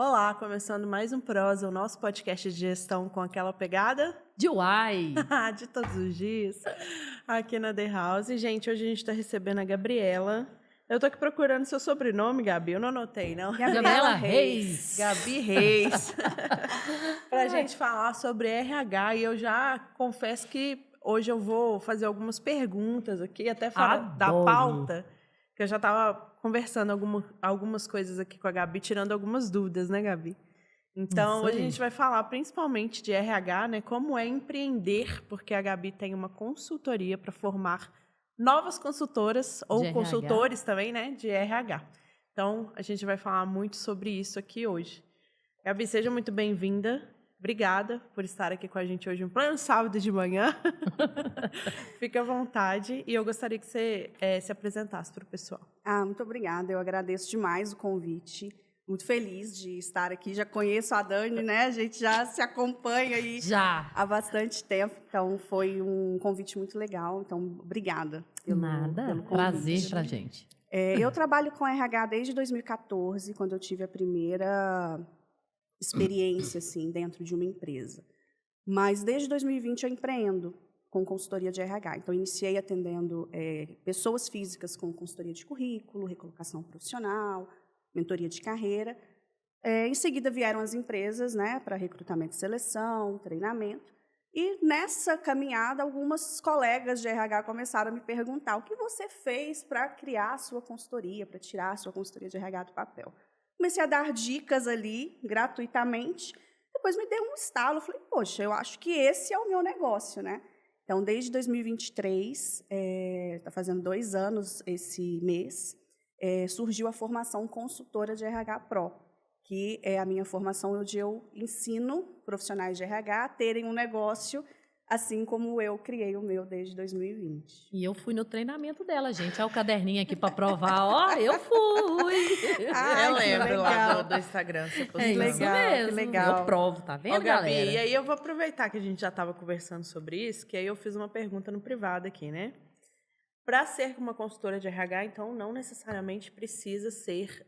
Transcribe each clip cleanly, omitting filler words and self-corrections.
Olá, começando mais um Prosa, o nosso podcast de gestão com aquela pegada De uai! de todos os dias, aqui na The House. Gente, hoje a gente está recebendo a Gabriela. Eu tô aqui procurando seu sobrenome, Gabi, eu não anotei, não. Gabriela Reis. Gabi Reis. Pra gente falar sobre RH, e eu já confesso que hoje eu vou fazer algumas perguntas aqui, até fora da Adoro. pauta, que eu já estava conversando algumas coisas aqui com a Gabi, tirando algumas dúvidas, né, Gabi? Então, Isso hoje a aí. gente vai falar principalmente de RH, né? Como é empreender, porque a Gabi tem uma consultoria para formar novas consultoras ou RH. consultores também, né? De RH. Então, a gente vai falar muito sobre isso aqui hoje. Gabi, seja muito bem-vinda. Obrigada por estar aqui com a gente hoje, em pleno sábado de manhã. Fique à vontade. E eu gostaria que você se apresentasse para o pessoal. Muito obrigada. Eu agradeço demais o convite. Muito feliz de estar aqui. Já conheço a Dani, né? A gente já se acompanha aí Já. há bastante tempo. Então, foi um convite muito legal. Então, obrigada pelo convite. Prazer pra gente. Eu trabalho com RH desde 2014, quando eu tive a primeira experiência assim, dentro de uma empresa. Mas desde 2020 eu empreendo com consultoria de RH. Então, iniciei atendendo pessoas físicas com consultoria de currículo, recolocação profissional, mentoria de carreira. Em seguida, vieram as empresas, né, para recrutamento e seleção, treinamento. E, nessa caminhada, algumas colegas de RH começaram a me perguntar o que você fez para criar a sua consultoria, para tirar a sua consultoria de RH do papel. Comecei a dar dicas ali, gratuitamente. Depois me deu um estalo. Falei, poxa, eu acho que esse é o meu negócio, né? Então, desde 2023, está fazendo 2 anos esse mês, surgiu a formação consultora de RH Pro, que é a minha formação onde eu ensino profissionais de RH a terem um negócio, assim como eu criei o meu desde 2020. E eu fui no treinamento dela, gente. Olha o caderninho aqui pra provar. Ó, eu fui! Eu lembro lá legal. do Instagram. Você É postando. isso legal, mesmo. que legal. Eu provo, tá vendo, Ó, Gabi, galera? e aí eu vou aproveitar que a gente já estava conversando sobre isso, que aí eu fiz uma pergunta no privado aqui, né? Para ser uma consultora de RH, então, não necessariamente precisa ser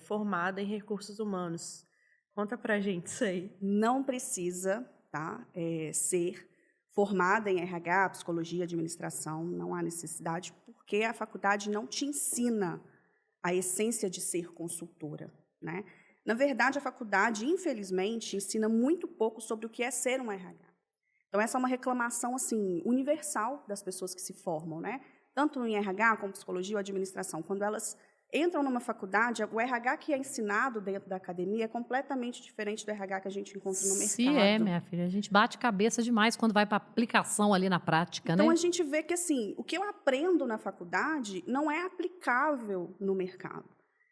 formada em recursos humanos. Conta pra gente isso aí. Não precisa, tá, ser formada em RH, psicologia, administração, não há necessidade, porque a faculdade não te ensina a essência de ser consultora, né? Na verdade, a faculdade, infelizmente, ensina muito pouco sobre o que é ser um RH. Então, essa é uma reclamação assim, universal das pessoas que se formam, né? Tanto em RH como psicologia ou administração. Quando elas entram numa faculdade, o RH que é ensinado dentro da academia é completamente diferente do RH que a gente encontra no mercado. Se é, minha filha. A gente bate cabeça demais quando vai pra aplicação ali na prática, Então, né? a gente vê que assim, o que eu aprendo na faculdade não é aplicável no mercado.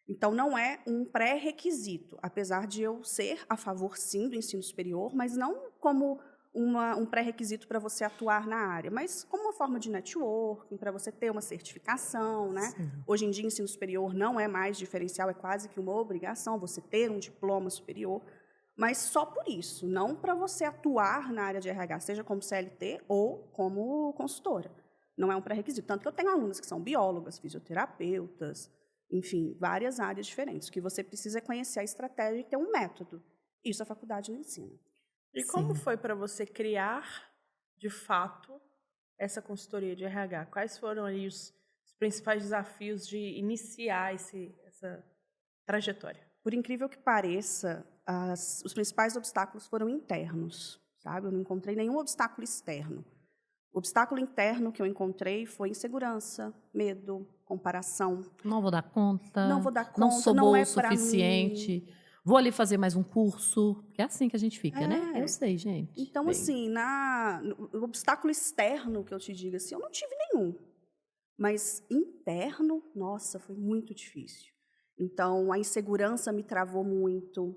Então, não é um pré-requisito, apesar de eu ser a favor, sim, do ensino superior, mas não como um pré-requisito para você atuar na área, mas como uma forma de networking, para você ter uma certificação, né? Sim. Hoje em dia, ensino superior não é mais diferencial, é quase que uma obrigação você ter um diploma superior, mas só por isso, não para você atuar na área de RH, seja como CLT ou como consultora. Não é um pré-requisito. Tanto que eu tenho alunas que são biólogas, fisioterapeutas, enfim, várias áreas diferentes. O que você precisa é conhecer a estratégia e ter um método. Isso a faculdade não ensina. E como Sim. foi para você criar, de fato, essa consultoria de RH? Quais foram aí os principais desafios de iniciar essa trajetória? Por incrível que pareça, os principais obstáculos foram internos, sabe? Eu não encontrei nenhum obstáculo externo. O obstáculo interno que eu encontrei foi insegurança, medo, comparação. Não vou dar conta. Não vou dar Não conta, sou não boa é o pra suficiente. Vou ali fazer mais um curso. Porque é assim que a gente fica, né? Eu sei, gente. Então, Bem, assim, o obstáculo externo que eu te digo assim, eu não tive nenhum. Mas interno, nossa, foi muito difícil. Então, a insegurança me travou muito,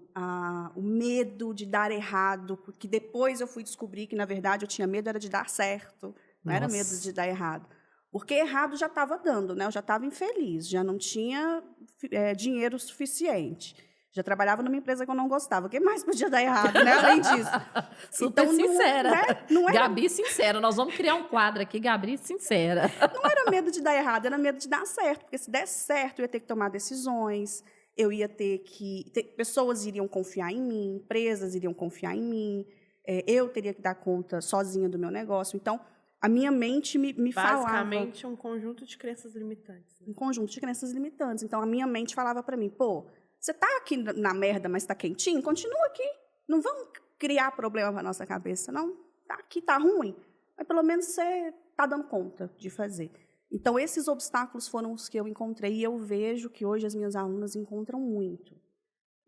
o medo de dar errado, porque depois eu fui descobrir que, na verdade, eu tinha medo era de dar certo, não era medo de dar errado. Porque errado já estava dando, né? Eu já estava infeliz, já não tinha dinheiro suficiente. Já trabalhava numa empresa que eu não gostava. O que mais podia dar errado, né? Além disso. Super Então, sincera. Não era, Gabi sincera. Nós vamos criar um quadro aqui, Gabi sincera. não era medo de dar errado, era medo de dar certo. Porque se desse certo, eu ia ter que tomar decisões. eu ia ter que... pessoas iriam confiar em mim, empresas iriam confiar em mim, eu teria que dar conta sozinha do meu negócio. Então, a minha mente me falava... Basicamente, um conjunto de crenças limitantes. Né? Um conjunto de crenças limitantes. Então, a minha mente falava para mim, pô, você tá aqui na merda, mas tá quentinho? Continua aqui. Não vamos criar problema para nossa cabeça, não. Tá aqui, tá ruim. Mas, pelo menos, você tá dando conta de fazer. Então, esses obstáculos foram os que eu encontrei. E eu vejo que hoje as minhas alunas encontram muito.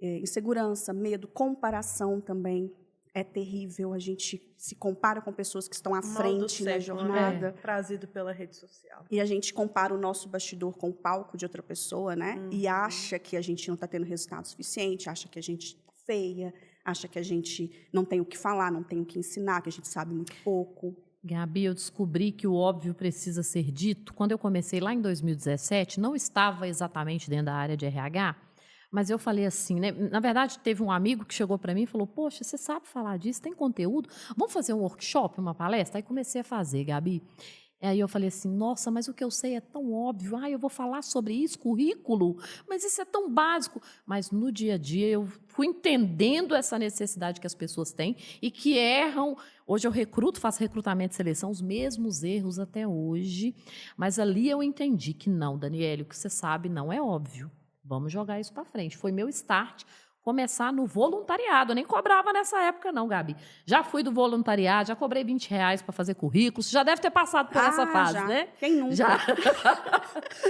Insegurança, medo, comparação também. É terrível, a gente se compara com pessoas que estão à frente na jornada. Trazido pela rede social. E a gente compara o nosso bastidor com o palco de outra pessoa, né? E acha que a gente não está tendo resultado suficiente, acha que a gente é feia, acha que a gente não tem o que falar, não tem o que ensinar, que a gente sabe muito pouco. Gabi, eu descobri que o óbvio precisa ser dito. Quando eu comecei lá em 2017, não estava exatamente dentro da área de RH, mas eu falei assim, né? Na verdade, teve um amigo que chegou para mim e falou, poxa, você sabe falar disso, tem conteúdo? Vamos fazer um workshop, uma palestra? Aí comecei a fazer, Gabi. Aí eu falei assim, nossa, mas o que eu sei é tão óbvio. Eu vou falar sobre isso, currículo, mas isso é tão básico. Mas no dia a dia eu fui entendendo essa necessidade que as pessoas têm e que erram. Hoje eu faço recrutamento e seleção, os mesmos erros até hoje. Mas ali eu entendi que não, Daniele, o que você sabe não é óbvio. Vamos jogar isso para frente. Foi meu start começar no voluntariado. Eu nem cobrava nessa época, não, Gabi. Já fui do voluntariado, já cobrei R$20 para fazer currículo. Você já deve ter passado por essa fase, já. né? Quem nunca?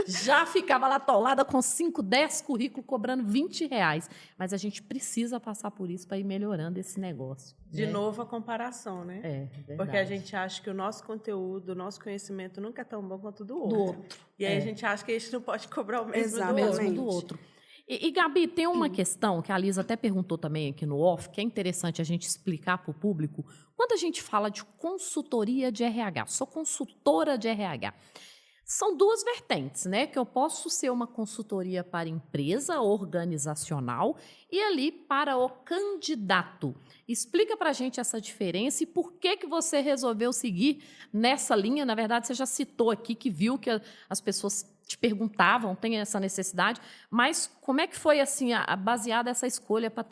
Já ficava lá atolada com 5, 10 currículos cobrando R$20. Mas a gente precisa passar por isso para ir melhorando esse negócio. De novo, a comparação, né? Verdade. Porque a gente acha que o nosso conteúdo, o nosso conhecimento nunca é tão bom quanto o do outro. E aí a gente acha que a gente não pode cobrar o mesmo do outro. E, Gabi, tem uma questão que a Lisa até perguntou também aqui no off, que é interessante a gente explicar para o público. Quando a gente fala de consultoria de RH, sou consultora de RH, são duas vertentes, né? Que eu posso ser uma consultoria para empresa organizacional e ali para o candidato. Explica para a gente essa diferença e por que você resolveu seguir nessa linha. Na verdade, você já citou aqui que viu que as pessoas te perguntavam, tem essa necessidade, mas como é que foi assim, baseada essa escolha para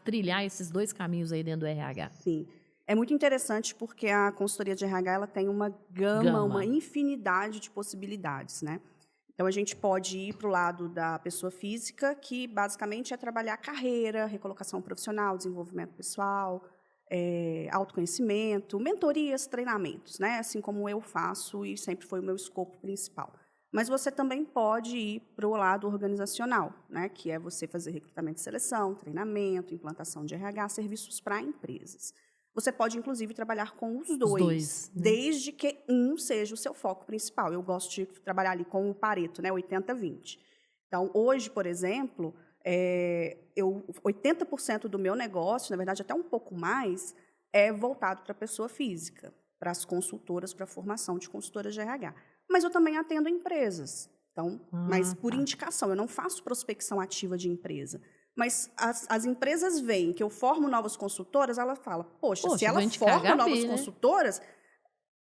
trilhar esses dois caminhos aí dentro do RH? Sim, é muito interessante porque a consultoria de RH ela tem uma gama, uma infinidade de possibilidades, né? Então, a gente pode ir para o lado da pessoa física, que basicamente é trabalhar carreira, recolocação profissional, desenvolvimento pessoal, autoconhecimento, mentorias, treinamentos, né? Assim como eu faço e sempre foi o meu escopo principal. Mas você também pode ir para o lado organizacional, né? Que é você fazer recrutamento e seleção, treinamento, implantação de RH, serviços para empresas. Você pode, inclusive, trabalhar com os dois, né? Desde que um seja o seu foco principal. Eu gosto de trabalhar ali com o Pareto, né? 80-20. Então, hoje, por exemplo, 80% do meu negócio, na verdade, até um pouco mais, é voltado para a pessoa física, para as consultoras, para a formação de consultoras de RH. Mas eu também atendo empresas, então, mas por indicação, eu não faço prospecção ativa de empresa. Mas as empresas veem que eu formo novas consultoras, ela fala, poxa se ela forma novas consultoras,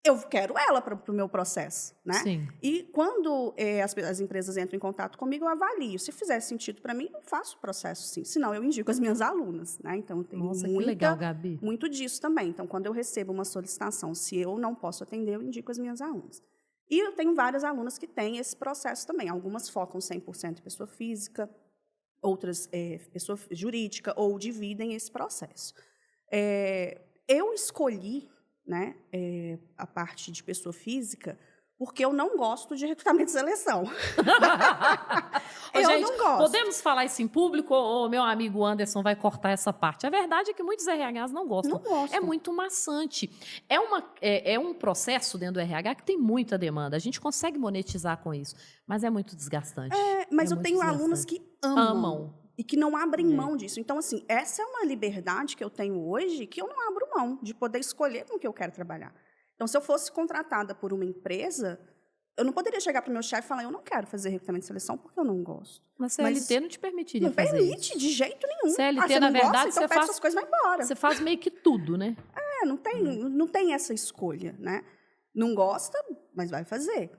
eu quero ela para o meu processo, né? Sim. E quando as empresas entram em contato comigo, eu avalio. Se fizer sentido para mim, eu faço o processo, sim. Senão, eu indico as minhas alunas, né? Então, eu tenho que legal, Gabi. muito disso também. Então, quando eu recebo uma solicitação, se eu não posso atender, eu indico as minhas alunas. E eu tenho várias alunas que têm esse processo também. Algumas focam 100% em pessoa física, outras pessoa jurídica, ou dividem esse processo. Eu escolhi, né, a parte de pessoa física porque eu não gosto de recrutamento e seleção. Gente, não gosto. Podemos falar isso em público ou meu amigo Anderson vai cortar essa parte? A verdade é que muitos RHs não gostam. Não gostam. É muito maçante. É um processo dentro do RH que tem muita demanda. A gente consegue monetizar com isso, mas é muito desgastante. Mas eu tenho alunas que amam. E que não abrem mão disso. Então, assim, essa é uma liberdade que eu tenho hoje que eu não abro mão, de poder escolher com o que eu quero trabalhar. Então, se eu fosse contratada por uma empresa, eu não poderia chegar para o meu chefe e falar, eu não quero fazer recrutamento e seleção porque eu não gosto. Mas CLT não te permitiria fazer isso. Não permite, de jeito nenhum. CLT, na verdade, gosta, então pega suas coisas e vai embora. Você faz meio que tudo, né? Não tem essa escolha, né? Não gosta, mas vai fazer.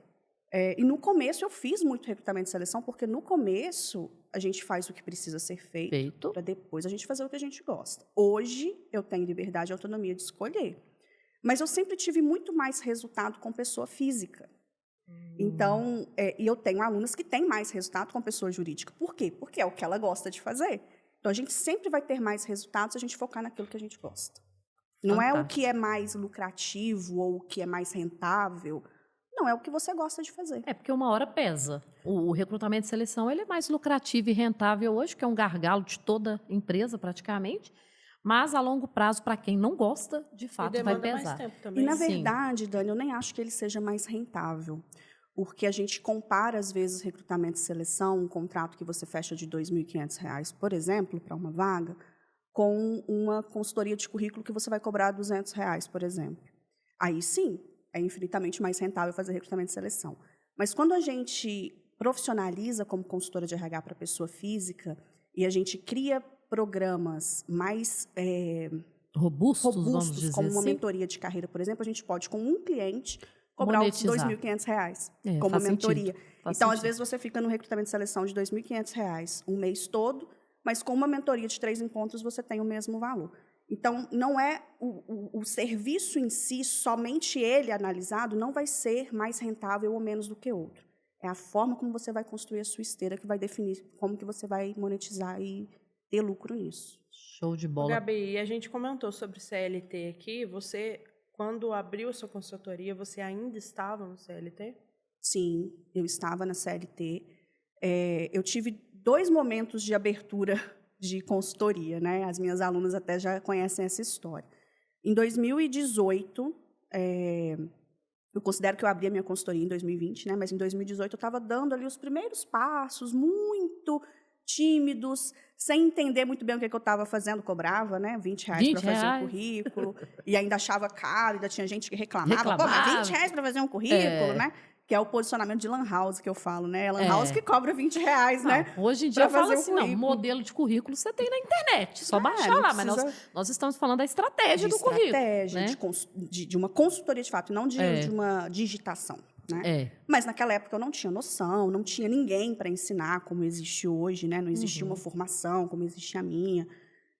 E no começo eu fiz muito recrutamento e seleção, porque no começo a gente faz o que precisa ser feito. Feito. Para depois a gente fazer o que a gente gosta. Hoje, eu tenho liberdade e autonomia de escolher. Mas eu sempre tive muito mais resultado com pessoa física. Então, e eu tenho alunas que têm mais resultado com pessoa jurídica. Por quê? Porque é o que ela gosta de fazer. Então, a gente sempre vai ter mais resultados se a gente focar naquilo que a gente gosta. Não é o que é mais lucrativo ou o que é mais rentável. Não, é o que você gosta de fazer. É, porque uma hora pesa. O recrutamento e seleção ele é mais lucrativo e rentável hoje, que é um gargalo de toda empresa, praticamente. Mas, a longo prazo, para quem não gosta, de fato, vai pesar. Mais tempo também. E, na Sim. verdade, Dani, eu nem acho que ele seja mais rentável. Porque a gente compara, às vezes, recrutamento e seleção, um contrato que você fecha de R$ 2.500, por exemplo, para uma vaga, com uma consultoria de currículo que você vai cobrar R$ 200, por exemplo. Aí, sim, é infinitamente mais rentável fazer recrutamento e seleção. Mas quando a gente profissionaliza como consultora de RH para pessoa física e a gente cria programas mais Robustos, vamos dizer como uma assim. mentoria de carreira, por exemplo, a gente pode, com um cliente, cobrar os Monetizar. R$ 2.500 como faz mentoria. sentido, faz Então, às sentido. vezes, você fica no recrutamento de seleção de R$ 2.500 um mês todo, mas com uma mentoria de 3 encontros você tem o mesmo valor. Então, não é o serviço em si, somente ele analisado, não vai ser mais rentável ou menos do que outro. É a forma como você vai construir a sua esteira que vai definir como que você vai monetizar e ter lucro nisso. Show de bola. Gabi, a gente comentou sobre CLT aqui. Você, quando abriu a sua consultoria, você ainda estava no CLT? Sim, eu estava na CLT. Eu tive 2 momentos de abertura de consultoria, né? As minhas alunas até já conhecem essa história. Em 2018, eu considero que eu abri a minha consultoria em 2020, né? Mas em 2018 eu estava dando ali os primeiros passos, muito tímidos, sem entender muito bem o que eu estava fazendo, cobrava, né? R$20 para fazer um currículo, e ainda achava caro, ainda tinha gente que reclamava. Pô, mas R$20 para fazer um currículo, né? Que é o posicionamento de lan house que eu falo, né? É lan house que cobra R$20, né? Hoje em dia eu falo assim, não, modelo de currículo você tem na internet, só baixar lá, mas nós estamos falando da estratégia do currículo. Né? De uma consultoria de fato, não de uma digitação. Né? Mas naquela época eu não tinha noção, não tinha ninguém para ensinar como existe hoje, né? Não existia uma formação como existe a minha.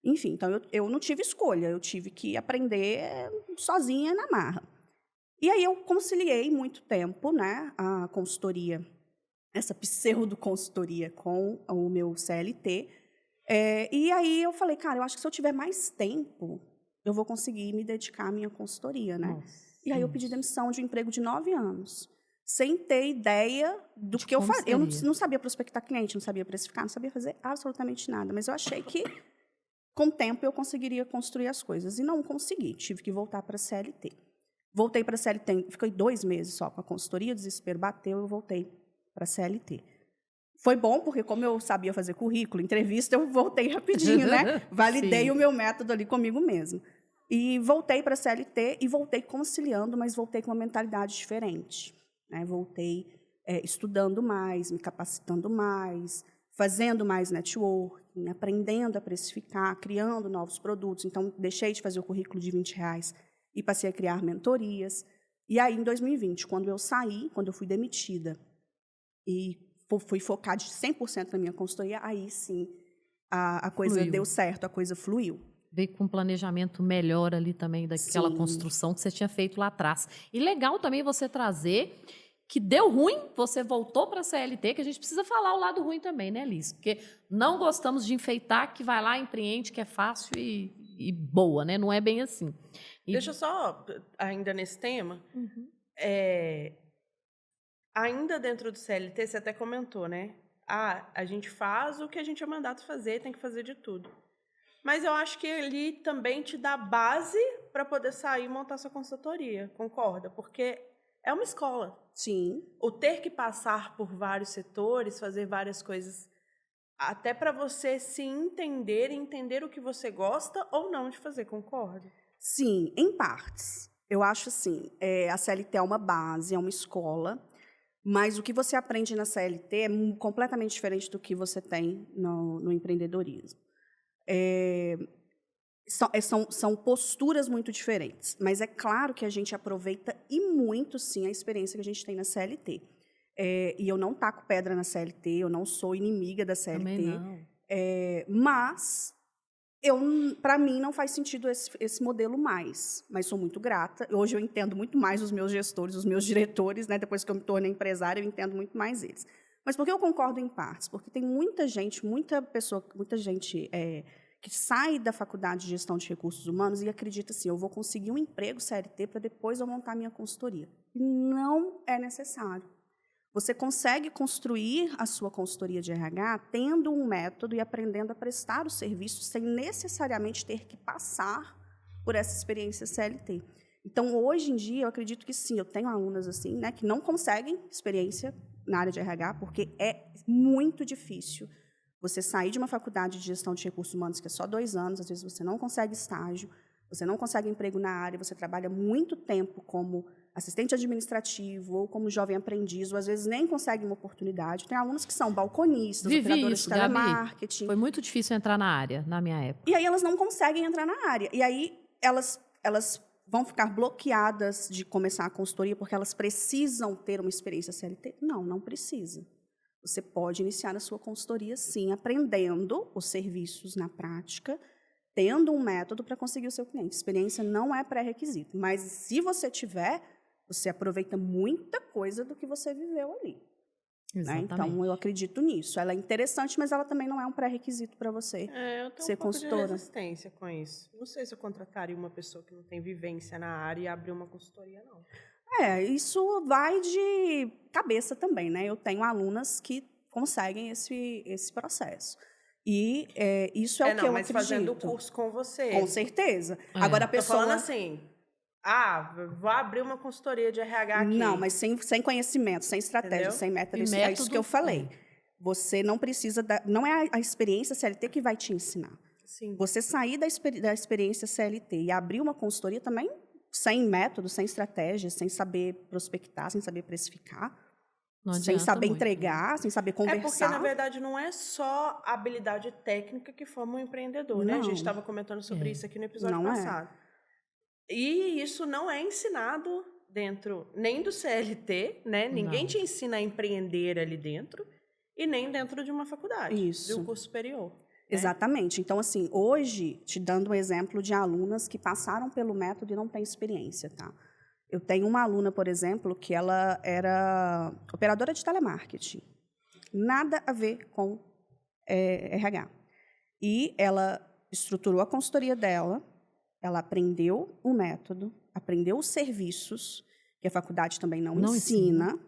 Enfim, então eu não tive escolha, eu tive que aprender sozinha na marra. E aí eu conciliei muito tempo, né, a consultoria, essa pseudo-consultoria com o meu CLT. E aí eu falei, cara, eu acho que se eu tiver mais tempo, eu vou conseguir me dedicar à minha consultoria, né? Nossa, e aí eu pedi demissão de um emprego de 9 anos. Sem ter ideia do que eu fazia. Eu não sabia prospectar cliente, não sabia precificar, não sabia fazer absolutamente nada. Mas eu achei que, com o tempo, eu conseguiria construir as coisas. E não consegui. Tive que voltar para a CLT. Voltei para a CLT, fiquei 2 meses só com a consultoria, o desespero bateu, eu voltei para a CLT. Foi bom, porque como eu sabia fazer currículo, entrevista, eu voltei rapidinho, né? Validei o meu método ali comigo mesmo. E voltei para a CLT e voltei conciliando, mas voltei com uma mentalidade diferente. Né? Voltei estudando mais, me capacitando mais, fazendo mais networking, aprendendo a precificar, criando novos produtos. Então, deixei de fazer o currículo de R$20 e passei a criar mentorias. E aí, em 2020, quando eu fui demitida e fui focar de 100% na minha consultoria, aí sim a coisa deu certo, a coisa fluiu. Veio com um planejamento melhor ali também daquela construção que você tinha feito lá atrás. E legal também você trazer que deu ruim, você voltou para a CLT, que a gente precisa falar o lado ruim também, né, Liz? Porque não gostamos de enfeitar que vai lá, empreende, que é fácil e boa, né? Não é bem assim. Deixa eu só, ainda nesse tema, ainda dentro do CLT, você até comentou, né? A gente faz o que a gente é mandado fazer, tem que fazer de tudo. Mas eu acho que ele também te dá base para poder sair e montar sua consultoria, concorda? Porque é uma escola. Sim. O ter que passar por vários setores, fazer várias coisas, até para você se entender e entender o que você gosta ou não de fazer, concorda? Sim, em partes. Eu acho assim, a CLT é uma base, é uma escola, mas o que você aprende na CLT é completamente diferente do que você tem no empreendedorismo. São posturas muito diferentes, mas é claro que a gente aproveita e muito, sim, a experiência que a gente tem na CLT. E eu não taco pedra na CLT, eu não sou inimiga da CLT. Também não. Mas, para mim, não faz sentido esse modelo mais. Mas sou muito grata. Hoje eu entendo muito mais os meus gestores, os meus diretores, né? Depois que eu me tornei empresária, eu entendo muito mais eles. Mas por que eu concordo em partes? Porque tem muita gente que sai da faculdade de gestão de recursos humanos e acredita assim, eu vou conseguir um emprego CLT para depois eu montar minha consultoria. Não é necessário. Você consegue construir a sua consultoria de RH tendo um método e aprendendo a prestar o serviço sem necessariamente ter que passar por essa experiência CLT. Então, hoje em dia, eu acredito que sim, eu tenho alunas assim, né, que não conseguem experiência na área de RH, porque é muito difícil você sair de uma faculdade de gestão de recursos humanos, que é só 2 anos, às vezes você não consegue estágio, você não consegue emprego na área, você trabalha muito tempo como assistente administrativo ou como jovem aprendiz, ou às vezes nem consegue uma oportunidade. Tem alunos que são balconistas, operadoras de telemarketing. Foi muito difícil entrar na área, na minha época. E aí elas não conseguem entrar na área. E aí elas vão ficar bloqueadas de começar a consultoria porque elas precisam ter uma experiência CLT? Não, não precisa. Você pode iniciar a sua consultoria, sim, aprendendo os serviços na prática, tendo um método para conseguir o seu cliente. Experiência não é pré-requisito, mas se você tiver, você aproveita muita coisa do que você viveu ali. Né? Então, eu acredito nisso. Ela é interessante, mas ela também não é um pré-requisito para você eu tenho ser um pouco consultora. de resistência com isso. Não sei se eu contrataria uma pessoa que não tem vivência na área e abrir uma consultoria, não. Isso vai de cabeça também, né? Eu tenho alunas que conseguem esse processo. E isso é o que eu mas acredito. fazendo o curso com você. Com certeza. Agora a pessoa... Tô falando assim, vou abrir uma consultoria de RH aqui. Não, mas sem conhecimento, sem estratégia, entendeu? Sem método, é isso que eu falei. Você não precisa... não é a experiência CLT que vai te ensinar. Sim. Você sair da experiência CLT e abrir uma consultoria também sem método, sem estratégia, sem saber prospectar, sem saber precificar, sem saber entregar, sem saber conversar. Porque, na verdade, não é só a habilidade técnica que forma um empreendedor, né? A gente estava comentando sobre isso aqui no episódio passado. E isso não é ensinado dentro nem do CLT, né? Ninguém te ensina a empreender ali dentro e nem dentro de uma faculdade, de um curso superior. Exatamente. Então, assim, hoje, te dando um exemplo de alunas que passaram pelo método e não têm experiência, tá? Eu tenho uma aluna, por exemplo, que ela era operadora de telemarketing. Nada a ver com RH. E ela estruturou a consultoria dela, ela aprendeu o método, aprendeu os serviços, que a faculdade também não ensina.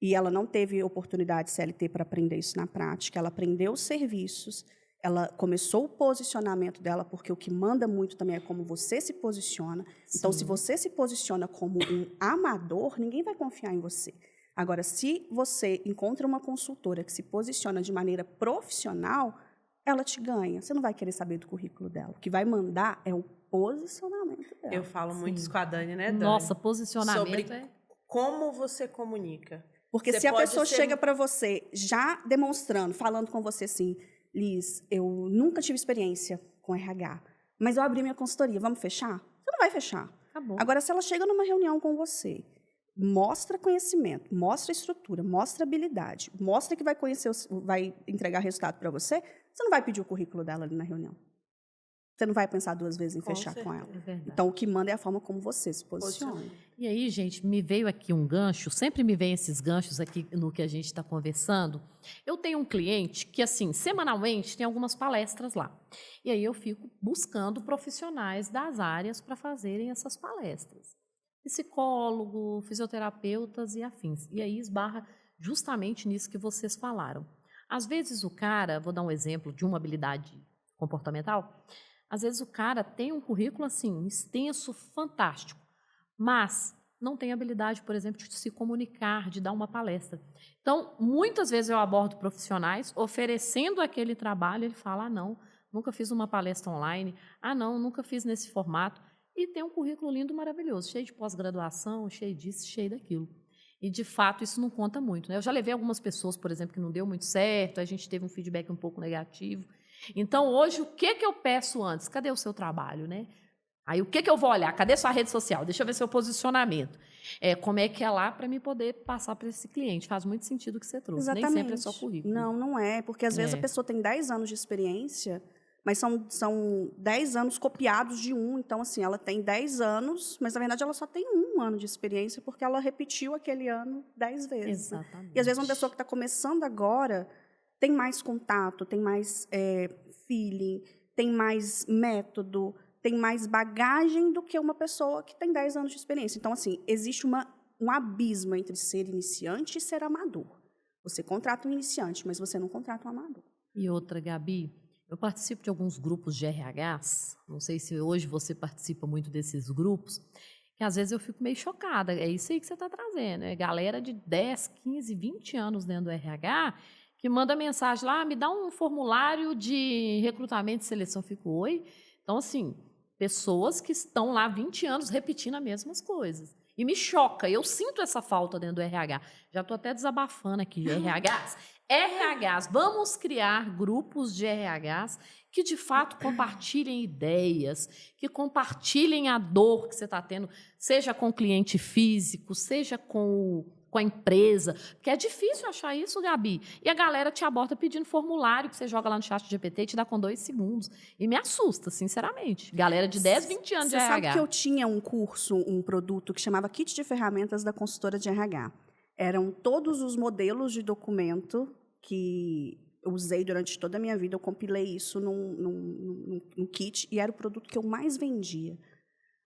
E ela não teve oportunidade CLT para aprender isso na prática. Ela aprendeu os serviços, ela começou o posicionamento dela, porque o que manda muito também é como você se posiciona. Sim. Então, se você se posiciona como um amador, ninguém vai confiar em você. Agora, se você encontra uma consultora que se posiciona de maneira profissional, ela te ganha. Você não vai querer saber do currículo dela. O que vai mandar é o posicionamento dela. Eu falo muito isso com a Dani, né, Dani? Nossa, posicionamento sobre como você comunica. Porque se a pessoa chega para você já demonstrando, falando com você assim, Liz, eu nunca tive experiência com RH, mas eu abri minha consultoria, vamos fechar? Você não vai fechar. Acabou. Agora, se ela chega numa reunião com você, mostra conhecimento, mostra estrutura, mostra habilidade, mostra que vai entregar resultado para você, você não vai pedir o currículo dela ali na reunião. Você não vai pensar 2 vezes em fechar com ela. Então, o que manda é a forma como você se posiciona. E aí, gente, me veio aqui um gancho, sempre me vem esses ganchos aqui no que a gente está conversando. Eu tenho um cliente que, assim, semanalmente tem algumas palestras lá. E aí eu fico buscando profissionais das áreas para fazerem essas palestras. Psicólogo, fisioterapeutas e afins. E aí esbarra justamente nisso que vocês falaram. Às vezes o cara, vou dar um exemplo de uma habilidade comportamental, às vezes o cara tem um currículo assim, extenso, fantástico, mas não tem habilidade, por exemplo, de se comunicar, de dar uma palestra. Então, muitas vezes eu abordo profissionais oferecendo aquele trabalho, ele fala, não, nunca fiz uma palestra online, não, nunca fiz nesse formato, e tem um currículo lindo, maravilhoso, cheio de pós-graduação, cheio disso, cheio daquilo. E, de fato, isso não conta muito, né? Eu já levei algumas pessoas, por exemplo, que não deu muito certo, a gente teve um feedback um pouco negativo. Então, hoje, o que eu peço antes? Cadê o seu trabalho, né? Aí o que eu vou olhar? Cadê sua rede social? Deixa eu ver seu posicionamento. Como é que é lá para me poder passar para esse cliente? Faz muito sentido o que você trouxe. Exatamente. Nem sempre é só currículo. Não é. Porque às vezes a pessoa tem 10 anos de experiência, mas são 10 anos copiados de um. Então, assim, ela tem 10 anos, mas na verdade ela só tem 1 ano de experiência porque ela repetiu aquele ano 10 vezes. Exatamente. E às vezes uma pessoa que está começando agora tem mais contato, tem mais feeling, tem mais método, tem mais bagagem do que uma pessoa que tem 10 anos de experiência. Então, assim, existe um abismo entre ser iniciante e ser amador. Você contrata um iniciante, mas você não contrata um amador. E outra, Gabi, eu participo de alguns grupos de RHs, não sei se hoje você participa muito desses grupos, que às vezes eu fico meio chocada. É isso aí que você está trazendo, é galera de 10, 15, 20 anos dentro do RH que manda mensagem lá, me dá um formulário de recrutamento e seleção. Eu fico, oi? Então, assim, pessoas que estão lá 20 anos repetindo as mesmas coisas. E me choca, eu sinto essa falta dentro do RH. Já estou até desabafando aqui de RHs. RHs, vamos criar grupos de RHs que, de fato, compartilhem ideias, que compartilhem a dor que você está tendo, seja com o cliente físico, seja com a empresa, porque é difícil achar isso, Gabi. E a galera te aborda pedindo formulário que você joga lá no chat GPT e te dá com 2 segundos. E me assusta, sinceramente. Galera de 10, 20 anos de RH. Você sabe que eu tinha um curso, um produto que chamava Kit de Ferramentas da Consultora de RH. Eram todos os modelos de documento que eu usei durante toda a minha vida. Eu compilei isso num kit e era o produto que eu mais vendia.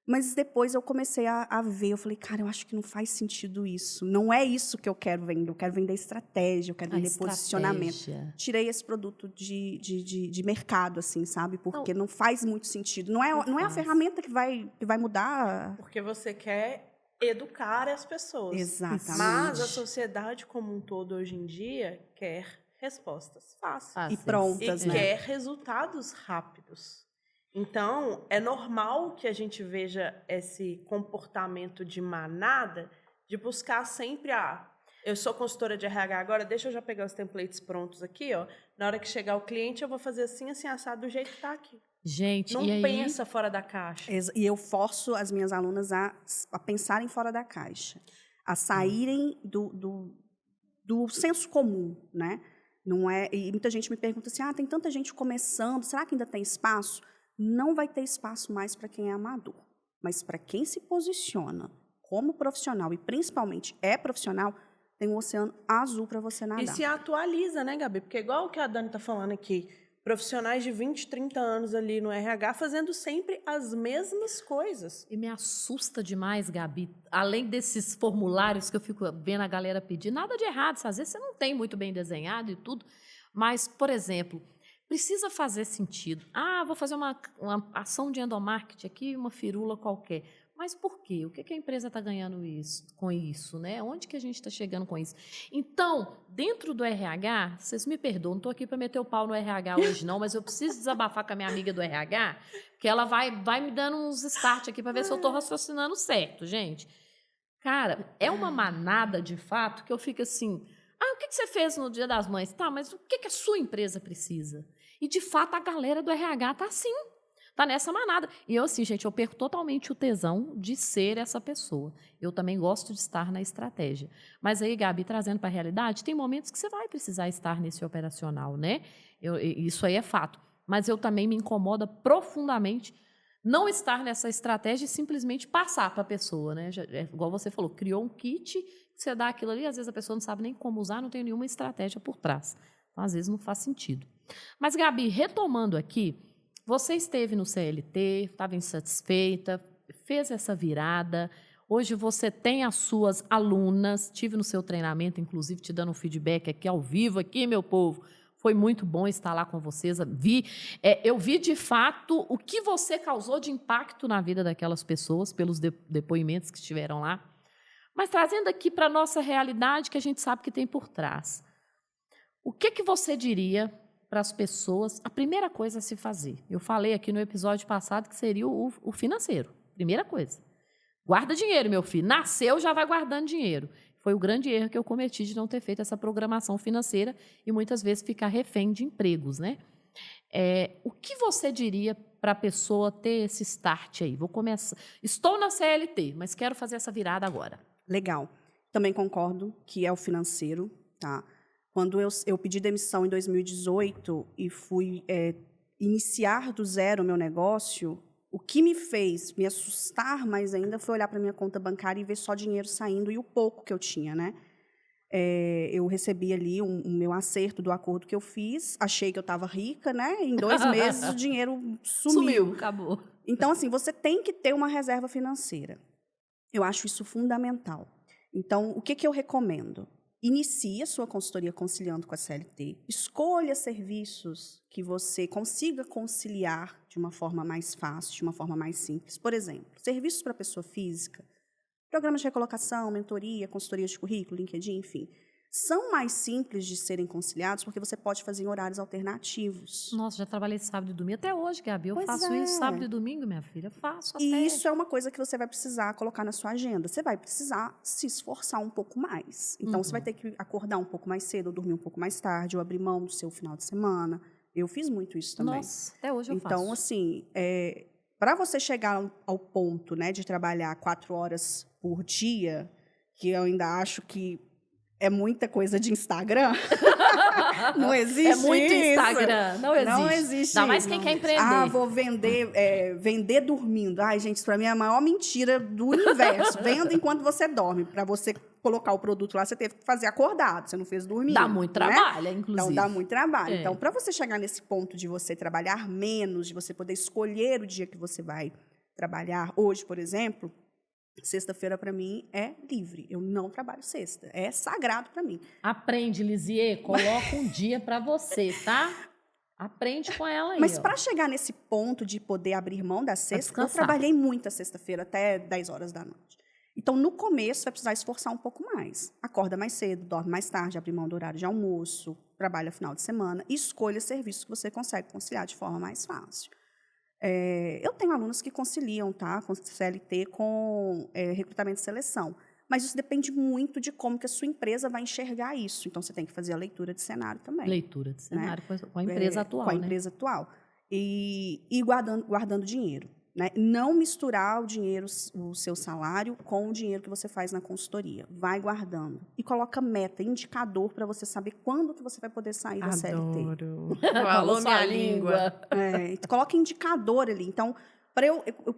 Mas depois eu comecei a ver, eu falei, cara, eu acho que não faz sentido isso. Não é isso que eu quero vender. Eu quero vender estratégia, eu quero vender posicionamento. Tirei esse produto de mercado, assim, sabe? Porque não faz muito sentido. Não é a ferramenta que vai mudar. Porque você quer educar as pessoas. Exatamente. Mas a sociedade como um todo, hoje em dia, quer respostas fáceis. E prontas, e né? quer resultados rápidos. Então, é normal que a gente veja esse comportamento de manada, de buscar sempre eu sou consultora de RH agora, deixa eu já pegar os templates prontos aqui, ó. Na hora que chegar o cliente, eu vou fazer assim, assado, do jeito que está aqui. Gente, não e aí... pensa fora da caixa. E eu forço as minhas alunas a pensarem fora da caixa, a saírem do senso comum, né? Não é, e muita gente me pergunta assim, tem tanta gente começando, será que ainda tem espaço? Não vai ter espaço mais para quem é amador. Mas para quem se posiciona como profissional, e principalmente é profissional, tem um oceano azul para você nadar. E se atualiza, né, Gabi? Porque igual o que a Dani está falando aqui, profissionais de 20, 30 anos ali no RH fazendo sempre as mesmas coisas. E me assusta demais, Gabi, além desses formulários que eu fico vendo a galera pedir, nada de errado, às vezes você não tem muito bem desenhado e tudo, mas, por exemplo... Precisa fazer sentido. Vou fazer uma ação de endomarketing aqui, uma firula qualquer. Mas por quê? O que a empresa está ganhando com isso? Né? Onde que a gente está chegando com isso? Então, dentro do RH, vocês me perdoam, não estou aqui para meter o pau no RH hoje, não, mas eu preciso desabafar com a minha amiga do RH, porque ela vai me dando uns start aqui para ver se eu estou raciocinando certo, gente. Cara, é uma manada de fato que eu fico assim... o que você fez no Dia das Mães? Tá, mas o que a sua empresa precisa? E, de fato, a galera do RH tá assim, tá nessa manada. E eu, assim, gente, eu perco totalmente o tesão de ser essa pessoa. Eu também gosto de estar na estratégia. Mas aí, Gabi, trazendo para a realidade, tem momentos que você vai precisar estar nesse operacional, né? Isso aí é fato. Mas eu também me incomoda profundamente não estar nessa estratégia e simplesmente passar para a pessoa, né? Igual você falou, criou um kit, você dá aquilo ali, às vezes a pessoa não sabe nem como usar, não tem nenhuma estratégia por trás. Então, às vezes, não faz sentido. Mas, Gabi, retomando aqui, você esteve no CLT, estava insatisfeita, fez essa virada, hoje você tem as suas alunas, tive no seu treinamento, inclusive, te dando um feedback aqui ao vivo, aqui, meu povo. Foi muito bom estar lá com vocês. Eu vi, de fato, o que você causou de impacto na vida daquelas pessoas, pelos depoimentos que estiveram lá. Mas trazendo aqui para a nossa realidade, que a gente sabe que tem por trás. O que você diria para as pessoas, a primeira coisa a se fazer? Eu falei aqui no episódio passado que seria o financeiro. Primeira coisa. Guarda dinheiro, meu filho. Nasceu, já vai guardando dinheiro. Foi o grande erro que eu cometi de não ter feito essa programação financeira e muitas vezes ficar refém de empregos, né? O que você diria para a pessoa ter esse start aí? Vou começar. Estou na CLT, mas quero fazer essa virada agora. Legal. Também concordo que é o financeiro, tá? Quando eu pedi demissão em 2018 e fui iniciar do zero o meu negócio, o que me fez me assustar mais ainda foi olhar para minha conta bancária e ver só dinheiro saindo e o pouco que eu tinha, né? Eu recebi ali o meu acerto do acordo que eu fiz, achei que eu estava rica, né? Em 2 meses o dinheiro sumiu. Acabou. Então, assim, você tem que ter uma reserva financeira. Eu acho isso fundamental. Então, o que eu recomendo? Inicie a sua consultoria conciliando com a CLT, escolha serviços que você consiga conciliar de uma forma mais fácil, de uma forma mais simples. Por exemplo, serviços para pessoa física, programas de recolocação, mentoria, consultoria de currículo, LinkedIn, enfim. São mais simples de serem conciliados porque você pode fazer em horários alternativos. Nossa, já trabalhei sábado e domingo. Até hoje, Gabi, eu Pois faço é. isso sábado e domingo, minha filha. Faço até. E isso é uma coisa que você vai precisar colocar na sua agenda. Você vai precisar se esforçar um pouco mais. Então, você vai ter que acordar um pouco mais cedo, ou dormir um pouco mais tarde, ou abrir mão do seu final de semana. Eu fiz muito isso também. Nossa, até hoje eu faço. Então, assim, para você chegar ao ponto, né, de trabalhar 4 horas por dia, que eu ainda acho que é muita coisa de Instagram. Não existe É muito isso. Instagram. Não existe. Não existe. Ainda mais isso. quem quer empreender. Ah, vou vender dormindo. Ai, gente, isso para mim é a maior mentira do universo. Venda enquanto você dorme. Para você colocar o produto lá, você teve que fazer acordado. Você não fez dormindo. Dá muito né? trabalho, inclusive. Então, dá muito trabalho. É. Então, para você chegar nesse ponto de você trabalhar menos, de você poder escolher o dia que você vai trabalhar, hoje, por exemplo, sexta-feira para mim é livre. Eu não trabalho sexta. É sagrado para mim. Aprende, Lisier. Coloca um dia pra você, tá? Aprende com ela aí. Mas ó. para chegar nesse ponto de poder abrir mão da sexta, eu descansar. trabalhei muito a sexta-feira, até 10 horas da noite. Então, no começo, vai precisar esforçar um pouco mais. Acorda mais cedo, dorme mais tarde, abre mão do horário de almoço, trabalha final de semana e escolha serviços que você consegue conciliar de forma mais fácil. Eu tenho alunos que conciliam, tá, com CLT com recrutamento e seleção. Mas isso depende muito de como que a sua empresa vai enxergar isso. Então, você tem que fazer a leitura de cenário também. Leitura de cenário com a empresa atual, Com a né? empresa atual. E guardando dinheiro. Né? Não misturar o dinheiro, o seu salário, com o dinheiro que você faz na consultoria. Vai guardando. E coloca meta, indicador, para você saber quando que você vai poder sair da CLT. Adoro. Falou Falou sua minha língua. Coloca indicador ali. Então,